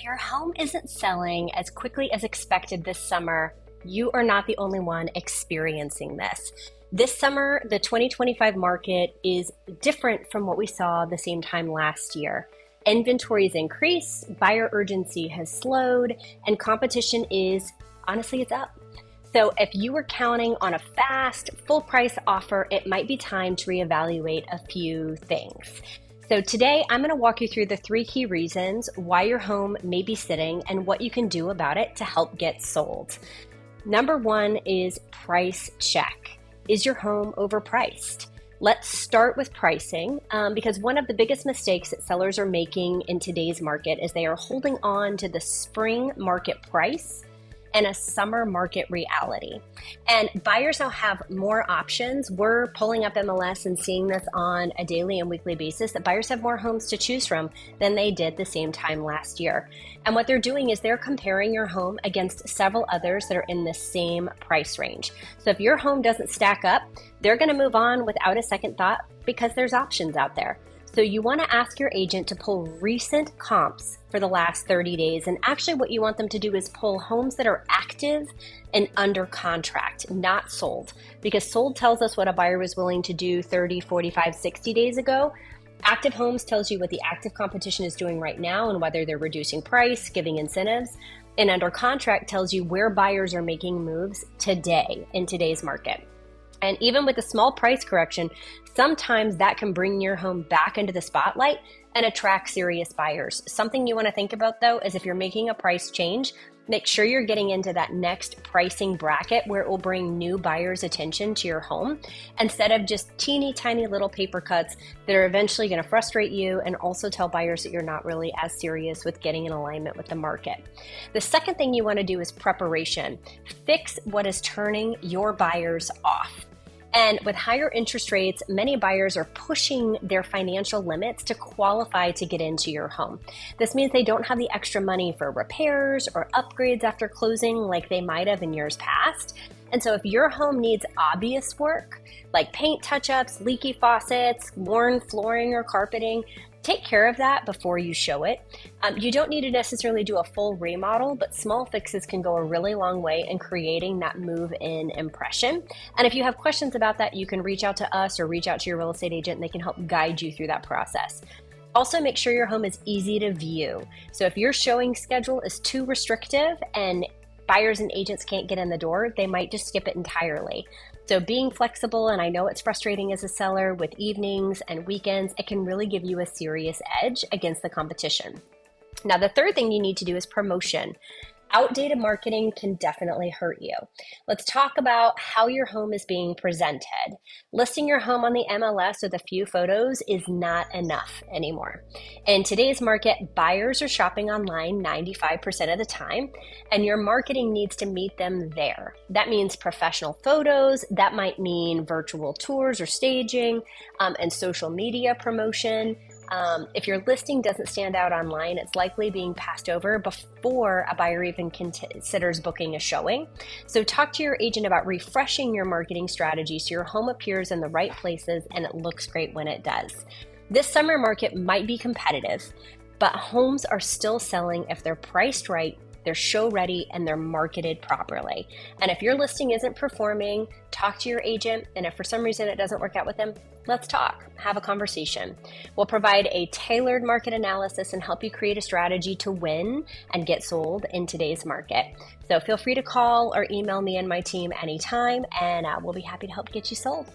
your home isn't selling as quickly as expected this summer, you are not the only one experiencing this. This summer, the 2025 market is different from what we saw the same time last year. Inventories increase, buyer urgency has slowed, and competition is, honestly, it's up. So if you were counting on a fast, full price offer, it might be time to reevaluate a few things. So today I'm going to walk you through the 3 key reasons why your home may be sitting and what you can do about it to help get sold. Number 1 is price check. Is your home overpriced? Let's start with pricing because one of the biggest mistakes that sellers are making in today's market is they are holding on to the spring market price and a summer market reality. And buyers now have more options. We're pulling up MLS and seeing this on a daily and weekly basis that buyers have more homes to choose from than they did the same time last year. And what they're doing is they're comparing your home against several others that are in the same price range. So if your home doesn't stack up, they're gonna move on without a second thought because there's options out there. So you want to ask your agent to pull recent comps for the last 30 days. And actually what you want them to do is pull homes that are active and under contract, not sold. Because sold tells us what a buyer was willing to do 30, 45, 60 days ago. Active homes tells you what the active competition is doing right now and whether they're reducing price, giving incentives. And under contract tells you where buyers are making moves today in today's market. And even with a small price correction, sometimes that can bring your home back into the spotlight and attract serious buyers. Something you want to think about though is if you're making a price change, make sure you're getting into that next pricing bracket where it will bring new buyers' attention to your home instead of just teeny tiny little paper cuts that are eventually going to frustrate you and also tell buyers that you're not really as serious with getting in alignment with the market. The second thing you want to do is preparation. Fix what is turning your buyers off. And with higher interest rates, many buyers are pushing their financial limits to qualify to get into your home. This means they don't have the extra money for repairs or upgrades after closing like they might have in years past. And so if your home needs obvious work, like paint touch-ups, leaky faucets, worn flooring or carpeting, take care of that before you show it. You don't need to necessarily do a full remodel, but small fixes can go a really long way in creating that move-in impression. And if you have questions about that, you can reach out to us or reach out to your real estate agent and they can help guide you through that process. Also, make sure your home is easy to view. So if your showing schedule is too restrictive and buyers and agents can't get in the door, they might just skip it entirely. So being flexible, and I know it's frustrating as a seller with evenings and weekends, it can really give you a serious edge against the competition. Now, the third thing you need to do is promotion. Outdated marketing can definitely hurt you. Let's talk about how your home is being presented. Listing your home on the MLS with a few photos is not enough anymore. In today's market, buyers are shopping online 95% of the time, and your marketing needs to meet them there. That means professional photos, that might mean virtual tours or staging, and social media promotion. If your listing doesn't stand out online, it's likely being passed over before a buyer even considers booking a showing. So talk to your agent about refreshing your marketing strategy so your home appears in the right places and it looks great when it does. This summer market might be competitive, but homes are still selling if they're priced right, they're show ready, and they're marketed properly. And if your listing isn't performing, talk to your agent. And if for some reason it doesn't work out with them, let's talk, have a conversation. We'll provide a tailored market analysis and help you create a strategy to win and get sold in today's market. So feel free to call or email me and my team anytime, and we'll be happy to help get you sold.